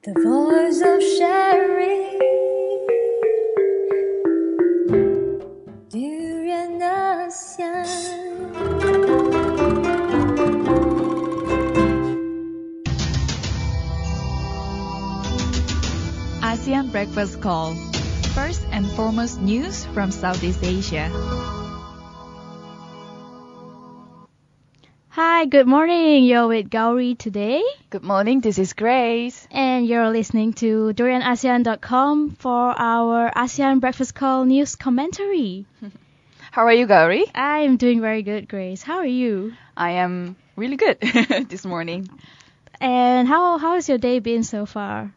The voice of sharing, 旅人那乡。ASEAN Breakfast Call. First and foremost news from Southeast Asia. Hi, good morning. You're with Gowri today. Good morning, this is Grace. And you're listening to DurianASEAN.com for our ASEAN Breakfast Call news commentary. How are you, Gowri? I'm doing very good, Grace. How are you? I am really good this morning. And how has your day been so far?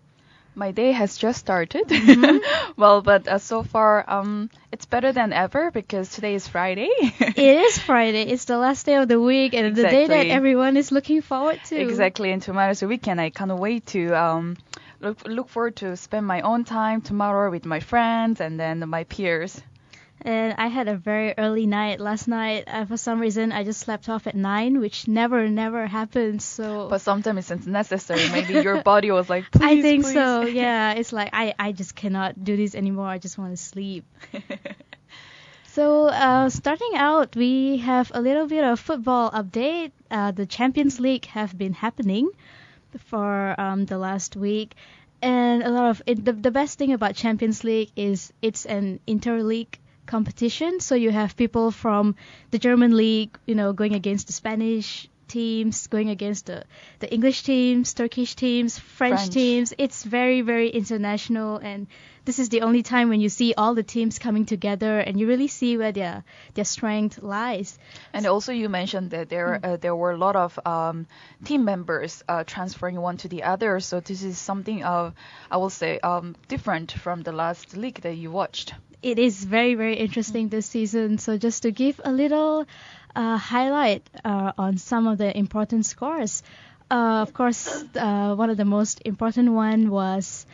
My day has just started. Mm-hmm. Well, but so far, it's better than ever because today is Friday. It is Friday. It's the last day of the week and the day that Exactly. everyone is looking forward to. Exactly, and tomorrow's a weekend. I can't wait to look forward to spend my own time tomorrow with my friends and then my peers. And I had a very early night last night. For some reason, I just slept off at 9, which never happens. So But sometimes it's necessary. Maybe your body was like, please, I think please. so. Yeah, it's like I just cannot do this anymore. I just want to sleep. So starting out, we have a little bit of football update. The Champions League have been happening for the last week, and a lot of the best thing about Champions League is it's an inter-league competition. So you have people from the German league, going against the Spanish teams, going against the English teams, Turkish teams, French teams. It's very international, and this is the only time when you see all the teams coming together and you really see where their strength lies. And also you mentioned that there were a lot of team members transferring one to the other. So this is something I will say different from the last league that you watched. It is very interesting this season. So just to give a little highlight on some of the important scores. Of course, one of the most important one was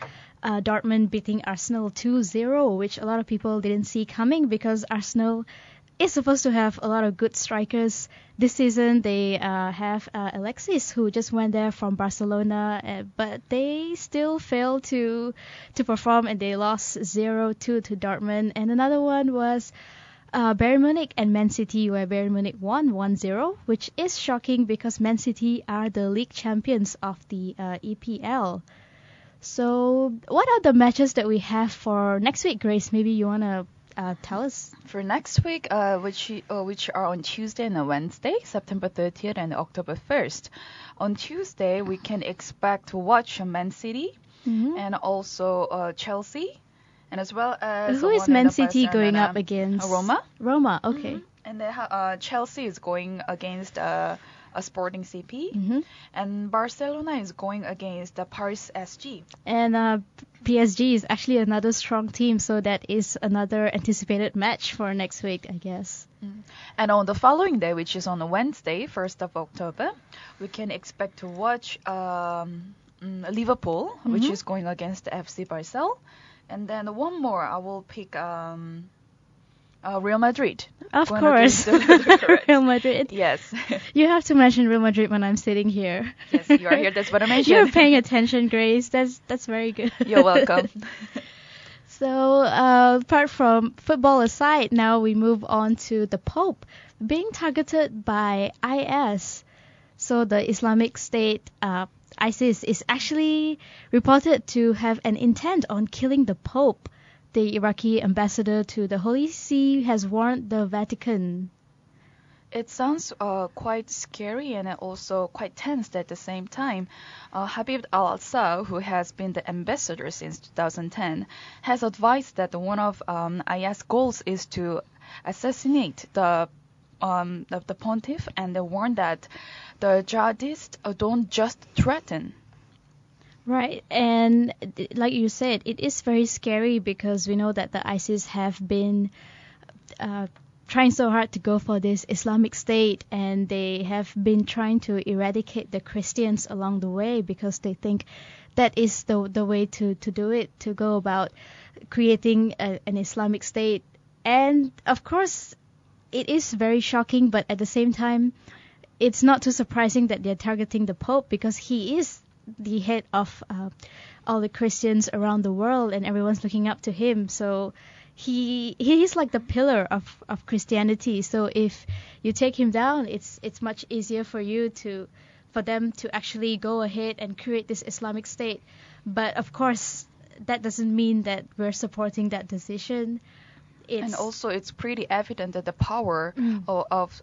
Dortmund beating Arsenal 2-0, which a lot of people didn't see coming because Arsenal is supposed to have a lot of good strikers. This season they have Alexis, who just went there from Barcelona, but they still failed to perform, and they lost 0-2 to Dortmund. And another one was Bayern Munich and Man City, where Bayern Munich won 1-0, which is shocking because Man City are the league champions of the EPL. So what are the matches that we have for next week, Grace? Maybe you want to tell us. For next week, which are on Tuesday and Wednesday, September 30th and October 1st. On Tuesday, we can expect to watch Man City and also Chelsea, and as well as Who is Man City going up against? Roma. Roma, okay. And then Chelsea is going against a Sporting CP, and Barcelona is going against the Paris SG. And PSG is actually another strong team, so that is another anticipated match for next week, I guess. And on the following day, which is on a Wednesday, 1st of October, we can expect to watch Liverpool, which is going against the FC Barcelona. And then one more, I will pick Real Madrid. Of Going course, against the Real Madrid. Yes. You have to mention Real Madrid when I'm sitting here. Yes, you are here. That's what I mentioned. You're paying attention, Grace. That's very good. You're welcome. So apart from football aside, now we move on to the Pope being targeted by IS. So the Islamic State, ISIS, is actually reported to have an intent on killing the Pope. The Iraqi ambassador to the Holy See has warned the Vatican. It sounds quite scary and also quite tense at the same time. Habib al-Assad, who has been the ambassador since 2010, has advised that one of IS goals is to assassinate the pontiff, and they warned that the jihadists don't just threaten. Right, and like you said, it is very scary because we know that the ISIS have been trying so hard to go for this Islamic State, and they have been trying to eradicate the Christians along the way because they think that is the way to do it, to go about creating an Islamic State. And of course, it is very shocking, but at the same time, it's not too surprising that they're targeting the Pope because he is the head of all the Christians around the world, and everyone's looking up to him. So he is like the pillar of Christianity. So if you take him down, it's much easier for them to actually go ahead and create this Islamic State. But of course, that doesn't mean that we're supporting that decision. And also, it's pretty evident that the power of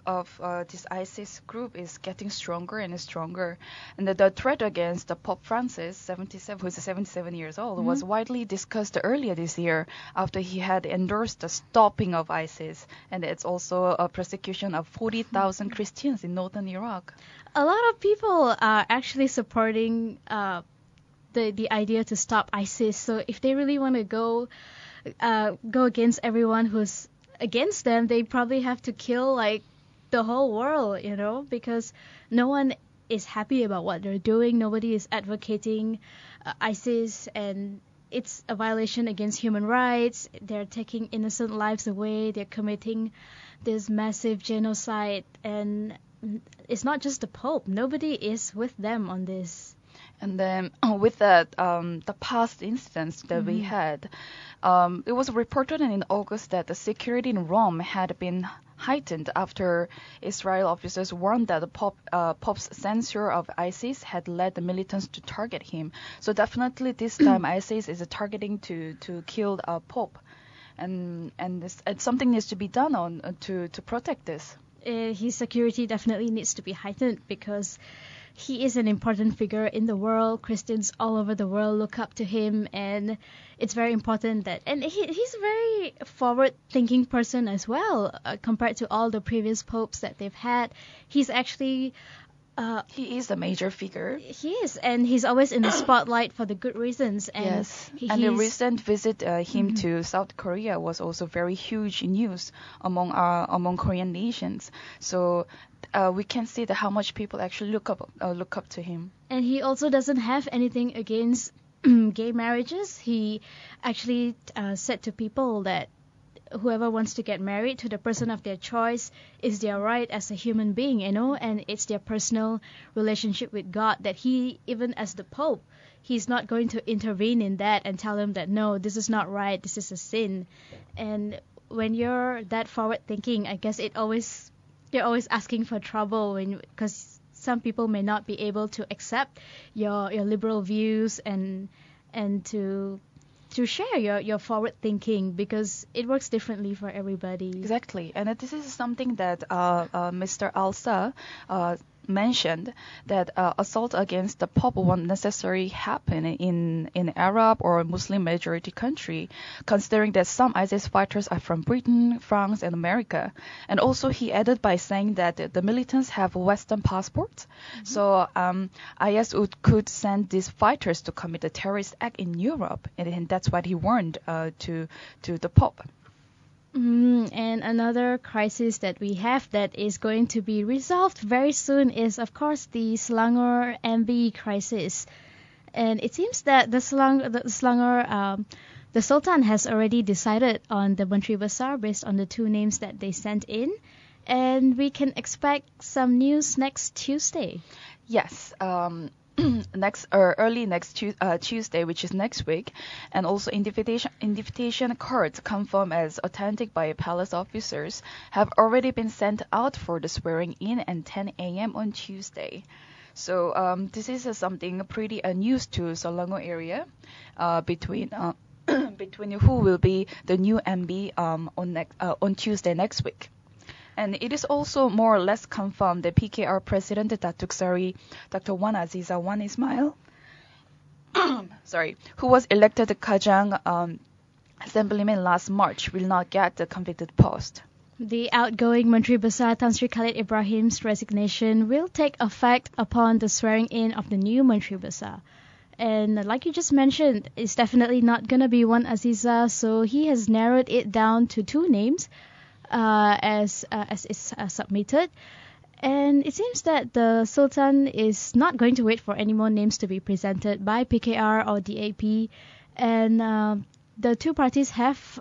this ISIS group is getting stronger and stronger, and that the threat against the Pope Francis, 77, who's 77 years old, was widely discussed earlier this year after he had endorsed the stopping of ISIS, and it's also a persecution of 40,000 Christians in northern Iraq. A lot of people are actually supporting the idea to stop ISIS. So if they really want to go against everyone who's against them, they probably have to kill like the whole world, because no one is happy about what they're doing. Nobody is advocating ISIS, and it's a violation against human rights. They're taking innocent lives away. They're committing this massive genocide, and it's not just the Pope. Nobody is with them on this. And then with that, the past incidents that we had, it was reported in August that the security in Rome had been heightened after Israel officers warned that the Pope's censure of ISIS had led the militants to target him. So definitely this time ISIS is targeting to kill a Pope, and something needs to be done to protect this. His security definitely needs to be heightened because he is an important figure in the world. Christians all over the world look up to him, and it's very important that. And he's a very forward-thinking person as well, compared to all the previous popes that they've had. He's actually. He is a major figure. He is, and he's always in the spotlight for the good reasons. And yes, and the recent visit him to South Korea was also very huge news among Korean nations. So we can see that how much people actually look up to him. And he also doesn't have anything against gay marriages. He actually said to people that whoever wants to get married to the person of their choice is their right as a human being, and it's their personal relationship with God, that he, even as the Pope, he's not going to intervene in that and tell them that, no, this is not right, this is a sin. And when you're that forward thinking, I guess you're always asking for trouble, because some people may not be able to accept your liberal views and to share your forward thinking, because it works differently for everybody. Exactly, and this is something that Mr. Alsa mentioned, that assault against the Pope won't necessarily happen in Arab or Muslim majority country, considering that some ISIS fighters are from Britain, France, and America. And also he added by saying that the militants have Western passports, so IS could send these fighters to commit a terrorist act in Europe, and that's what he warned to the Pope. And another crisis that we have that is going to be resolved very soon is, of course, the Selangor MB crisis. And it seems that the Sultan has already decided on the Menteri Besar based on the two names that they sent in. And we can expect some news next Tuesday. Yes. Early next Tuesday, which is next week, and also invitation cards confirmed as authentic by palace officers have already been sent out for the swearing in at 10 a.m. on Tuesday. So this is something pretty news to Selangor area between who will be the new MB on Tuesday next week. And it is also more or less confirmed that PKR President Datuk Seri Dr. Wan Aziza Wan Ismail, who was elected Kajang Assemblyman last March, will not get the convicted post. The outgoing Menteri Besar Tan Sri Khalid Ibrahim's resignation will take effect upon the swearing in of the new Menteri Besar. And like you just mentioned, it's definitely not going to be Wan Aziza, so he has narrowed it down to two names. As is submitted, and it seems that the Sultan is not going to wait for any more names to be presented by PKR or DAP, and the two parties have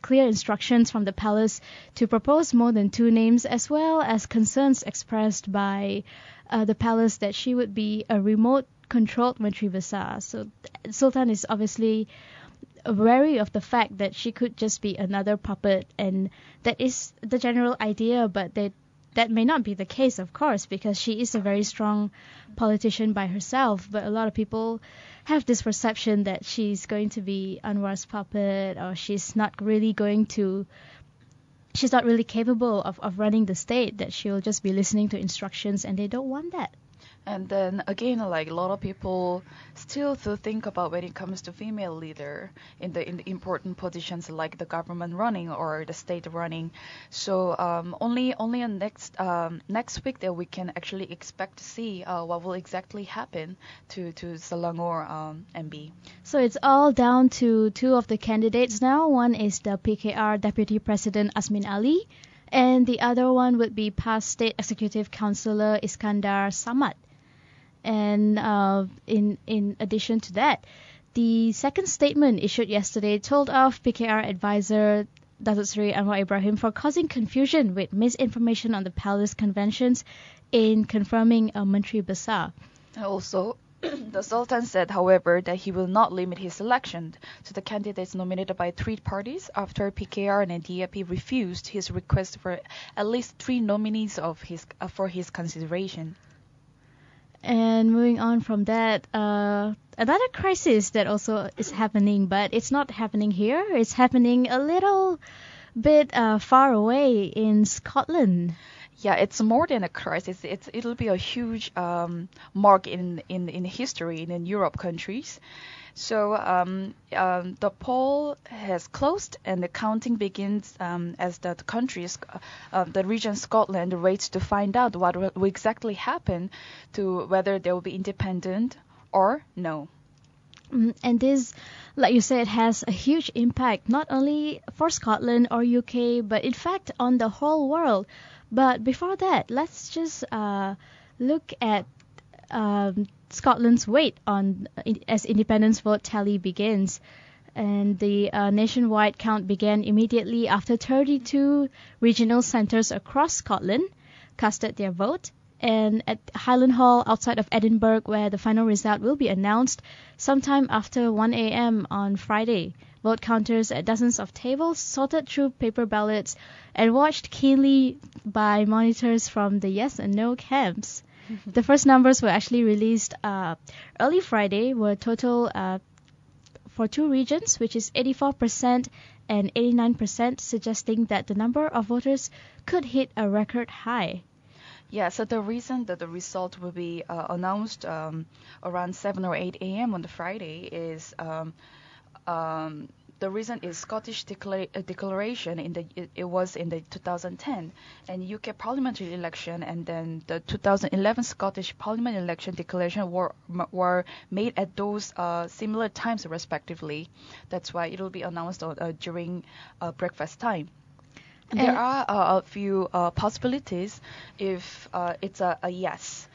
clear instructions from the palace to propose more than two names, as well as concerns expressed by the palace that she would be a remote controlled Menteri Besar. So Sultan is obviously wary of the fact that she could just be another puppet, and that is the general idea, but that may not be the case, of course, because she is a very strong politician by herself. But a lot of people have this perception that she's going to be Anwar's puppet, or she's not really capable of running the state, that she'll just be listening to instructions, and they don't want that. And then again, like a lot of people still to think about when it comes to female leader in the important positions like the government running or the state running. So only on next week that we can actually expect to see what will exactly happen to Selangor MB. So it's all down to two of the candidates now. One is the PKR Deputy President Asmin Ali, and the other one would be past State Executive Councillor Iskandar Samad. And in addition to that, the second statement issued yesterday told off PKR advisor Datuk Seri Anwar Ibrahim for causing confusion with misinformation on the Palace Conventions in confirming a Menteri Besar. Also, the Sultan said, however, that he will not limit his selection to the candidates nominated by three parties after PKR and DAP refused his request for at least three nominees for his consideration. And moving on from that, another crisis that also is happening, but it's not happening here. It's happening a little bit far away in Scotland. Yeah, it's more than a crisis. It'll be a huge mark in history in Europe countries. So the poll has closed and the counting begins as the countries, the region Scotland waits to find out what will exactly happen to whether they will be independent or no. And this, like you said, has a huge impact not only for Scotland or UK, but in fact on the whole world. But before that, let's just look at Scotland's weight on as independence vote tally begins. And the nationwide count began immediately after 32 regional centres across Scotland casted their vote. And at Highland Hall outside of Edinburgh, where the final result will be announced sometime after 1 a.m. on Friday, vote counters at dozens of tables sorted through paper ballots and watched keenly by monitors from the yes and no camps. The first numbers were actually released early Friday, were total for two regions, which is 84% and 89%, suggesting that the number of voters could hit a record high. Yeah, so the reason that the result will be announced around 7 or 8 a.m. on the Friday is the reason is Scottish declaration it was in the 2010 and UK parliamentary election, and then the 2011 Scottish parliament election declaration were made at those similar times respectively. That's why it will be announced during breakfast time. There are a few possibilities if it's a yes.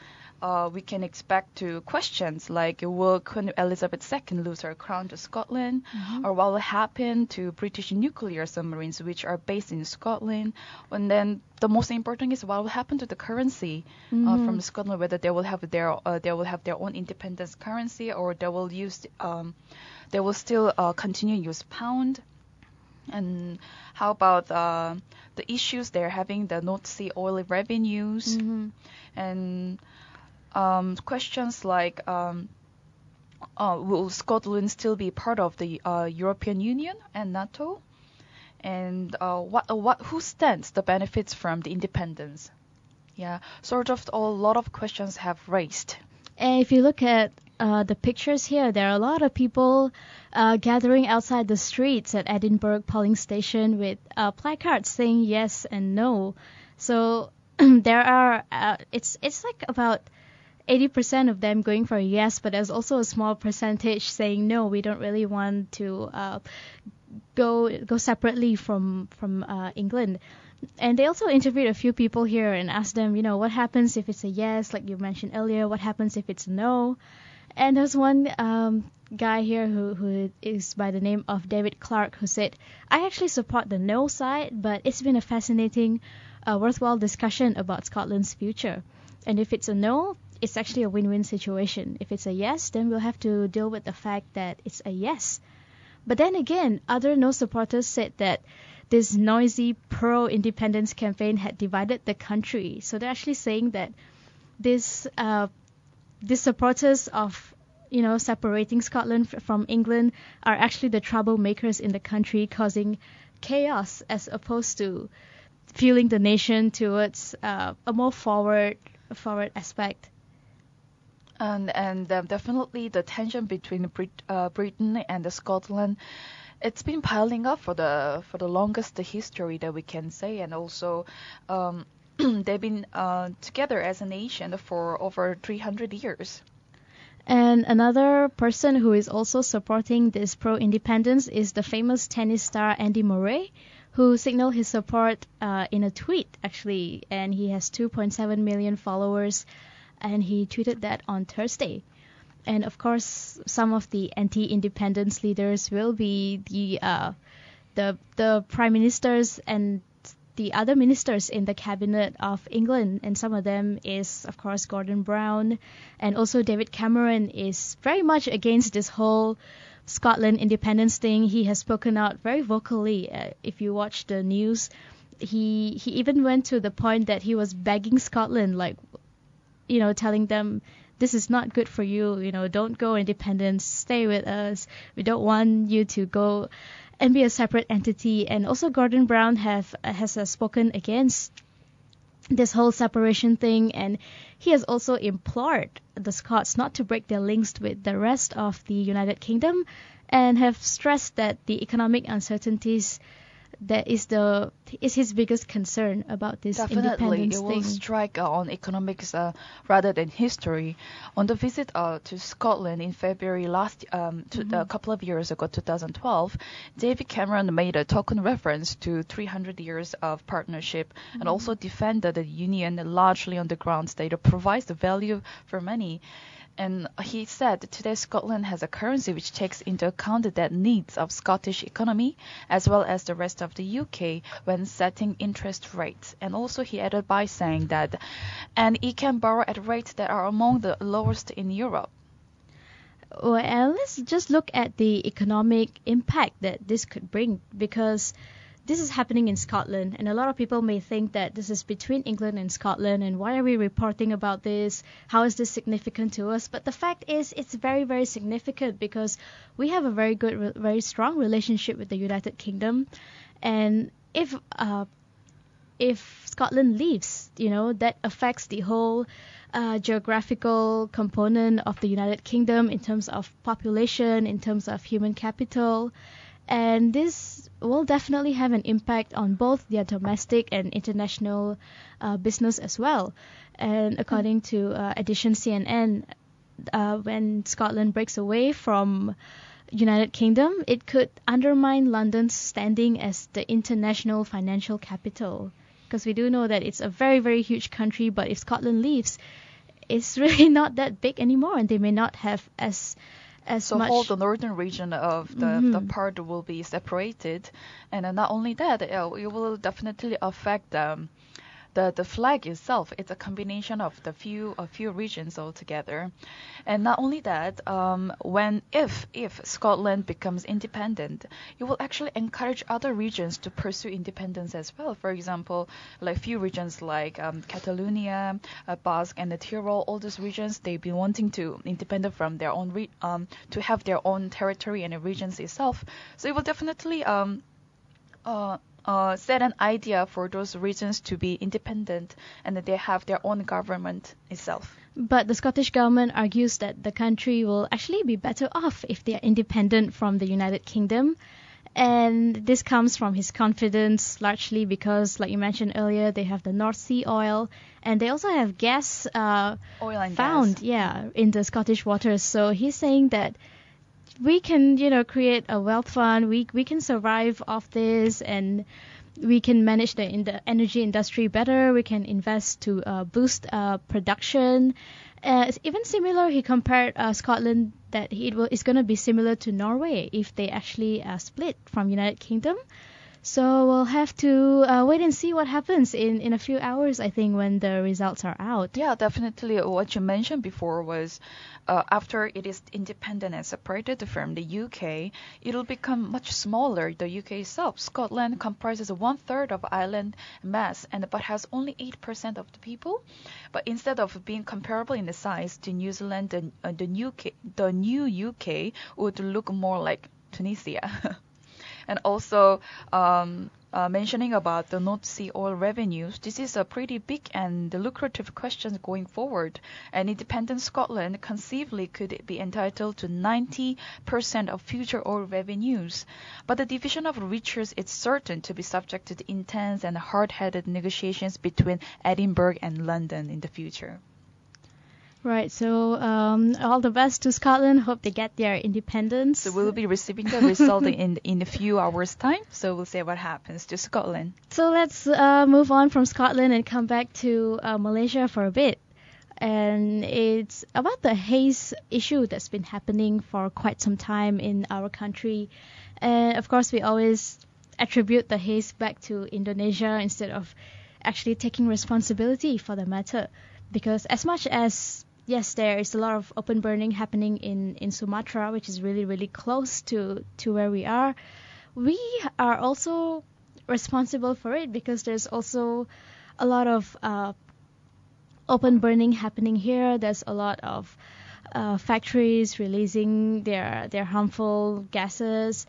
We can expect to questions like, will Queen Elizabeth II lose her crown to Scotland? Mm-hmm. Or what will happen to British nuclear submarines which are based in Scotland? And then the most important is what will happen to the currency from Scotland, whether they will have their own independence currency, or they will still continue to use pound. And how about the issues they're having, the North Sea oil revenues, and questions like will Scotland still be part of the European Union and NATO, and who stands the benefits from the independence? Yeah, sort of a lot of questions have raised. And if you look at the pictures here, there are a lot of people gathering outside the streets at Edinburgh polling station with placards saying yes and no. So there are it's like about 80% of them going for a yes, but there's also a small percentage saying no, we don't really want to go separately from England. And they also interviewed a few people here and asked them, what happens if it's a yes, like you mentioned earlier, what happens if it's a no? And there's one guy here who is by the name of David Clark, who said, I actually support the no side, but it's been a fascinating, worthwhile discussion about Scotland's future. And if it's a no, it's actually a win-win situation. If it's a yes, then we'll have to deal with the fact that it's a yes. But then again, other no supporters said that this noisy pro-independence campaign had divided the country. So they're actually saying that this the supporters of separating Scotland from England are actually the troublemakers in the country, causing chaos as opposed to fueling the nation towards a more forward aspect. And definitely the tension between Britain and Scotland, it's been piling up for the longest history that we can say, and also they've been together as a nation for over 300 years. And another person who is also supporting this pro-independence is the famous tennis star Andy Murray, who signaled his support in a tweet, actually, and he has 2.7 million followers, and he tweeted that on Thursday. And of course, some of the anti-independence leaders will be the prime ministers and the other ministers in the cabinet of England, and some of them is, of course, Gordon Brown, and also David Cameron is very much against this whole Scotland independence thing. He has spoken out very vocally. If you watch the news, he even went to the point that he was begging Scotland, like, telling them, this is not good for you, don't go independent, stay with us. We don't want you to go and be a separate entity. And also Gordon Brown has spoken against this whole separation thing, and he has also implored the Scots not to break their links with the rest of the United Kingdom, and have stressed that the economic uncertainties that is his biggest concern about this independence thing. Definitely, it will strike on economics rather than history. On the visit to Scotland in February a couple of years ago, 2012, David Cameron made a token reference to 300 years of partnership and also defended the union largely on the grounds that it provides the value for money. And he said today Scotland has a currency which takes into account the needs of Scottish economy as well as the rest of the UK when setting interest rates. And also he added by saying that, and it can borrow at rates that are among the lowest in Europe. Well, let's just look at the economic impact that this could bring, because this is happening in Scotland, and a lot of people may think that this is between England and Scotland, and why are we reporting about this? How is this significant to us? But the fact is, it's very, very significant, because we have a very good, very strong relationship with the United Kingdom, and if Scotland leaves, that affects the whole geographical component of the United Kingdom in terms of population, in terms of human capital. And this will definitely have an impact on both their domestic and international business as well. And according to Edition CNN, when Scotland breaks away from United Kingdom, it could undermine London's standing as the international financial capital. Because we do know that it's a very, very huge country, but if Scotland leaves, it's really not that big anymore, and they may not have as so much. All the northern region of the part will be separated, and not only that, it will definitely affect the flag itself. It's a combination of a few regions altogether, and not only that, if Scotland becomes independent, it will actually encourage other regions to pursue independence as well. For example, like few regions like Catalonia, Basque, and the Tyrol, all those regions, they've been wanting to independent from their own to have their own territory and the regions itself. So it will definitely set an idea for those regions to be independent and that they have their own government itself. But the Scottish government argues that the country will actually be better off if they are independent from the United Kingdom. And this comes from his confidence, largely because, like you mentioned earlier, they have the North Sea oil, and they also have gas oil and found, gas. in the Scottish waters. So he's saying that we can, create a wealth fund. We can survive off this, and we can manage the energy industry better. We can invest to boost production. It's even similar, he compared Scotland that it's going to be similar to Norway if they actually split from United Kingdom. So we'll have to wait and see what happens in a few hours, I think, when the results are out. Yeah, definitely. What you mentioned before was after it is independent and separated from the UK, it'll become much smaller. The UK itself, Scotland comprises 1/3 of island mass and but has only 8% of the people. But instead of being comparable in the size to New Zealand, the new UK would look more like Tunisia. And also, mentioning about the North Sea oil revenues, this is a pretty big and lucrative question going forward. And independent Scotland conceivably could be entitled to 90% of future oil revenues. But the division of riches is certain to be subject to the intense and hard-headed negotiations between Edinburgh and London in the future. Right, so all the best to Scotland. Hope they get their independence. So we'll be receiving the result in a few hours' time. So we'll see what happens to Scotland. So let's move on from Scotland and come back to Malaysia for a bit. And it's about the haze issue that's been happening for quite some time in our country. And of course, we always attribute the haze back to Indonesia instead of actually taking responsibility for the matter. Because as much as yes, there is a lot of open burning happening in Sumatra, which is really, really close to where we are also responsible for it because there's also a lot of open burning happening here. There's a lot of factories releasing their harmful gases.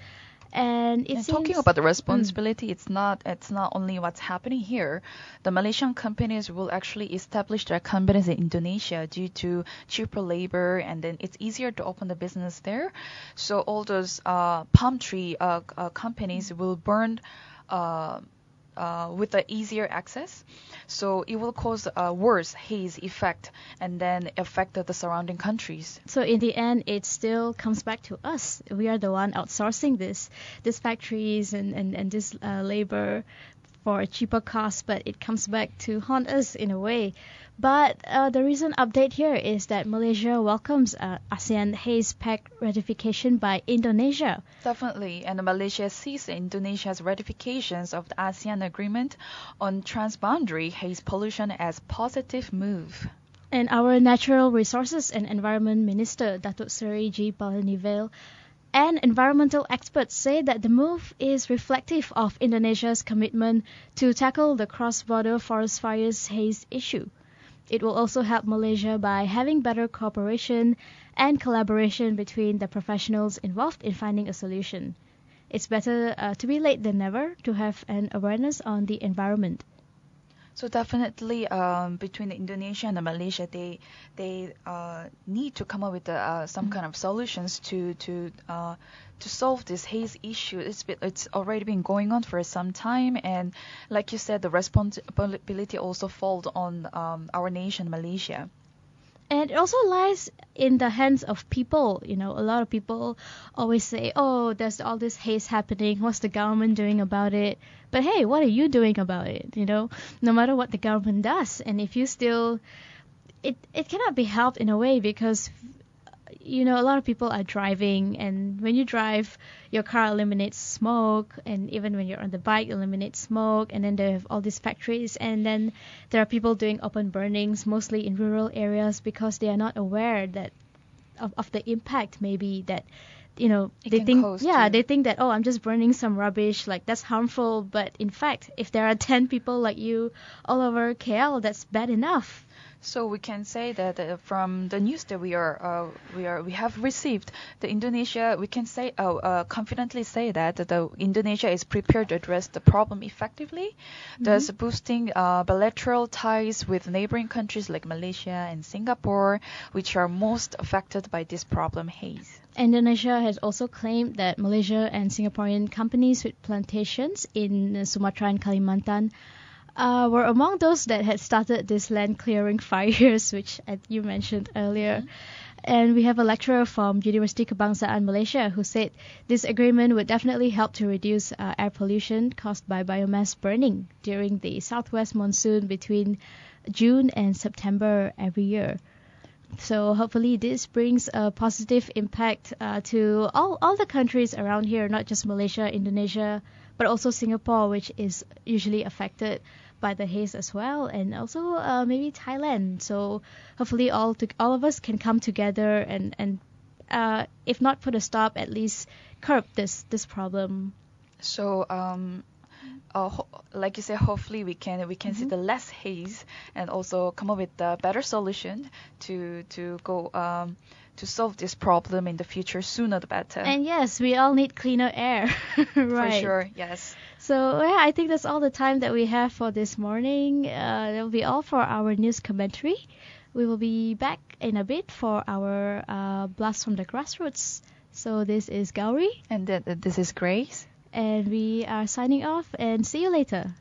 And talking about the responsibility, it's not only what's happening here. The Malaysian companies will actually establish their companies in Indonesia due to cheaper labor, and then it's easier to open the business there. So all those palm tree companies will burn with the easier access. So it will cause a worse haze effect and then affect the surrounding countries. So in the end, it still comes back to us. We are the one outsourcing these factories and this labor for a cheaper cost, but it comes back to haunt us in a way. But the recent update here is that Malaysia welcomes ASEAN Haze Pact ratification by Indonesia. Definitely, and Malaysia sees Indonesia's ratifications of the ASEAN Agreement on Transboundary Haze Pollution as positive move. And our Natural Resources and Environment Minister, Datuk Seri G. Palanivel, and environmental experts say that the move is reflective of Indonesia's commitment to tackle the cross-border forest fires haze issue. It will also help Malaysia by having better cooperation and collaboration between the professionals involved in finding a solution. It's better to be late than never to have an awareness on the environment. So definitely, between Indonesia and Malaysia, they need to come up with some kind of solutions to solve this haze issue. It's already been going on for some time, and like you said, the responsibility also falls on our nation, Malaysia. And it also lies in the hands of people. You know, a lot of people always say, oh, there's all this haze happening. What's the government doing about it? But hey, what are you doing about it? You know, no matter what the government does. And if you still, it cannot be helped in a way because, you know, a lot of people are driving. And when you drive, your car eliminates smoke. And even when you're on the bike, eliminates smoke. And then they have all these factories. And then there are people doing open burnings, mostly in rural areas, because they are not aware that of the impact maybe that, you know, they think that, oh, I'm just burning some rubbish, like that's harmful. But in fact, if there are 10 people like you all over KL, that's bad enough. So we can say that from the news that we have received, the Indonesia, we can say confidently say that the Indonesia is prepared to address the problem effectively, thus boosting bilateral ties with neighboring countries like Malaysia and Singapore, which are most affected by this problem haze. Indonesia has also claimed that Malaysia and Singaporean companies with plantations in Sumatra and Kalimantan were among those that had started this land clearing fires, which you mentioned earlier. And we have a lecturer from University Kebangsaan Malaysia who said this agreement would definitely help to reduce air pollution caused by biomass burning during the southwest monsoon between June and September every year. So hopefully this brings a positive impact to all the countries around here, not just Malaysia, Indonesia, but also Singapore, which is usually affected by the haze as well, and also maybe Thailand. So hopefully all of us can come together and if not put a stop, at least curb this problem. So, like you said, hopefully we can see the less haze and also come up with a better solution to go to solve this problem in the future. Sooner the better. And yes, we all need cleaner air. Right. For sure, yes. So yeah, I think that's all the time that we have for this morning. That will be all for our news commentary. We will be back in a bit for our Blast from the Grassroots. So this is Gowri. And this is Grace. And we are signing off and see you later.